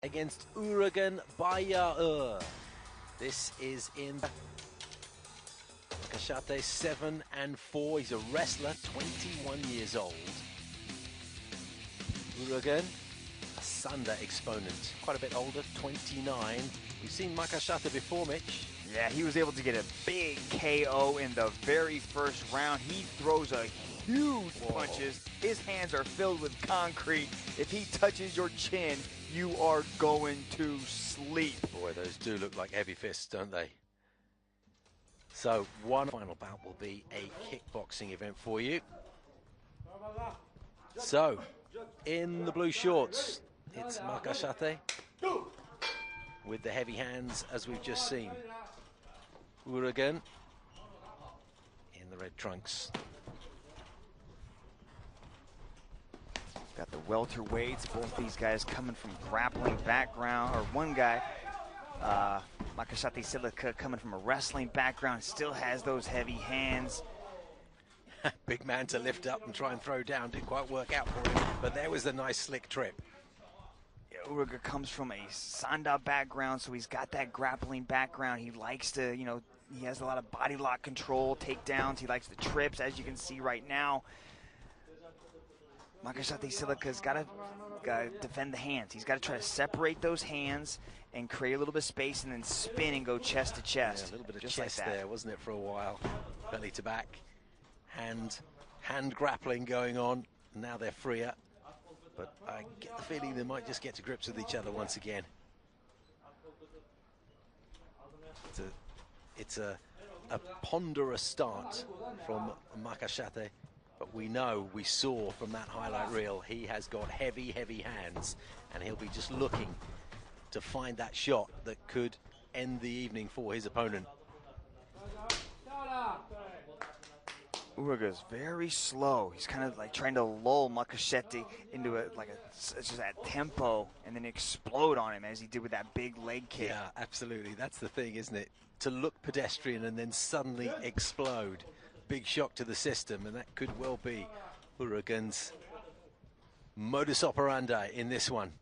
against Urigенbayar. This is in Makeshate 7-4. He's a wrestler, 21 years old. Urigen, a Sanda exponent, quite a bit older, 29. We've seen Makeshate before, Mitch. Yeah, he was able to get a big KO in the very first round. He throws a huge punches. His hands are filled with concrete. If he touches your chin, you are going to sleep. Boy, those do look like heavy fists, don't they? So, one final bout will be a kickboxing event for you. So, in the blue shorts, it's Makeshate with the heavy hands, as we've just seen. Urigen in the red trunks. Got the welterweights, both these guys coming from grappling background, or one guy, Makeshate Sailike, coming from a wrestling background, still has those heavy hands. Big man to lift up and try and throw down, didn't quite work out for him, but there was a nice slick trip. Urigen comes from a Sanda background, so he's got that grappling background. He likes to, you know, he has a lot of body lock control, takedowns. He likes the trips, as you can see right now. Makeshate Sailike's got to defend the hands. He's got to try to separate those hands and create a little bit of space and then spin and go chest to chest. Yeah, a little bit of just chest like that there, wasn't it, for a while? Belly to back. Hand grappling going on. Now they're freer. But I get the feeling they might just get to grips with each other once again. It's a ponderous start from Makeshate. But we saw from that highlight reel, he has got heavy, heavy hands, and he'll be just looking to find that shot that could end the evening for his opponent. Urigen's very slow. He's kind of like trying to lull Makeshate into just that tempo and then explode on him as he did with that big leg kick. Yeah, absolutely. That's the thing, isn't it? To look pedestrian and then suddenly explode. Big shock to the system, and that could well be Urigen's modus operandi in this one.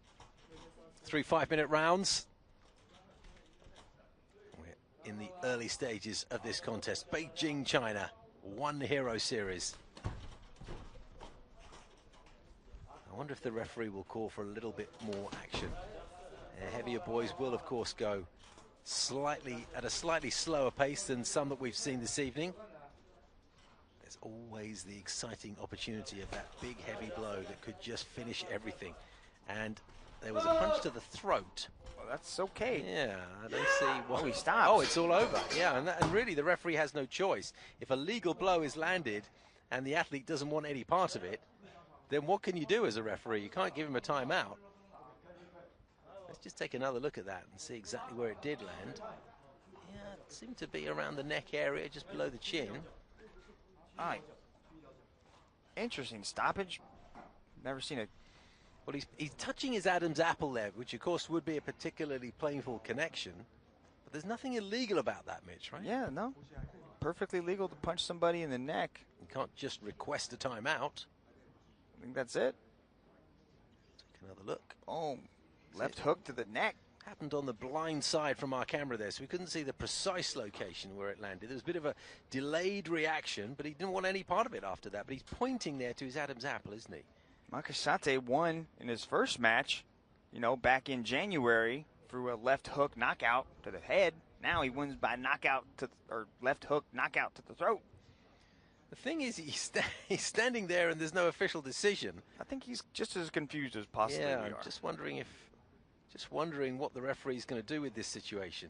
3 5-minute rounds. We're in the early stages of this contest. Beijing, China, One Hero Series. I wonder if the referee will call for a little bit more action. Heavier boys will, of course, go at a slightly slower pace than some that we've seen this evening. There's always the exciting opportunity of that big heavy blow that could just finish everything. And there was a punch to the throat. Well, that's okay. Yeah, I don't see why he stops. Oh, it's all over. Yeah, and really the referee has no choice. If a legal blow is landed and the athlete doesn't want any part of it, then what can you do as a referee? You can't give him a timeout. Let's just take another look at that and see exactly where it did land. Yeah, it seemed to be around the neck area, just below the chin. Interesting stoppage. Never seen it. Well, he's touching his Adam's apple there, which of course would be a particularly painful connection. But there's nothing illegal about that, Mitch, right? Yeah, no. Perfectly legal to punch somebody in the neck. You can't just request a timeout. I think that's it. Take another look. Oh, left hook to the neck. Happened on the blind side from our camera there, so we couldn't see the precise location where it landed. There was a bit of a delayed reaction, but he didn't want any part of it after that. But he's pointing there to his Adam's apple, isn't he? Makeshate won in his first match, back in January through a left hook knockout to the head. Now he wins by left hook knockout to the throat. The thing is, he's standing there and there's no official decision. I think he's just as confused as possibly we are. I'm just wondering what the referee's going to do with this situation.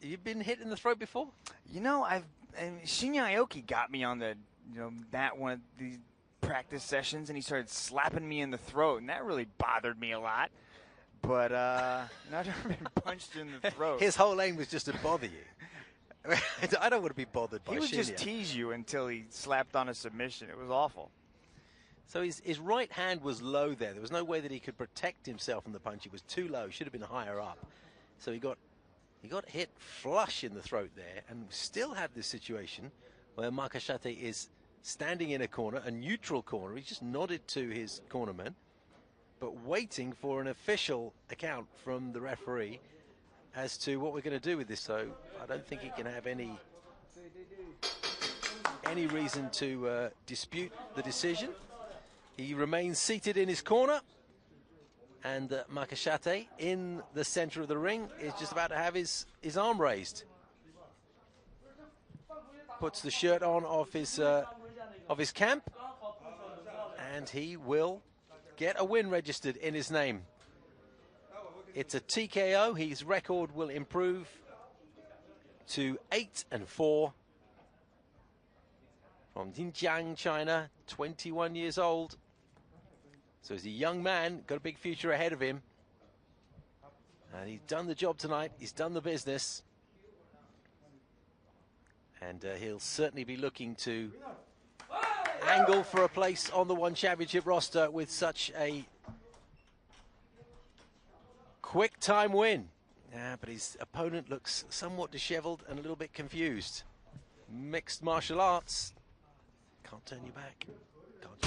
Have you been hit in the throat before? Shinya Aoki got me on that one of these practice sessions, and he started slapping me in the throat, and that really bothered me a lot. But I've never been punched in the throat. His whole aim was just to bother you. I don't want to be bothered by Shinya. He would just tease you until he slapped on a submission. It was awful. So his right hand was low there. There was no way that he could protect himself from the punch. It was too low. Should have been higher up. So he got hit flush in the throat there, and still have this situation where Makeshate is standing in a corner, a neutral corner. He just nodded to his cornerman. but waiting for an official account from the referee as to what we're going to do with this. So I don't think he can have any reason to dispute the decision. He remains seated in his corner, and Makeshate in the center of the ring is just about to have his arm raised. Puts the shirt on of his camp, and he will get a win registered in his name. It's a TKO. His record will improve to 8-4. From Xinjiang, China, 21 years old. So he's a young man, got a big future ahead of him. And he's done the job tonight, he's done the business. And he'll certainly be looking to angle for a place on the One Championship roster with such a quick time win. Yeah, but his opponent looks somewhat disheveled and a little bit confused. Mixed martial arts. Can't turn you back. Can't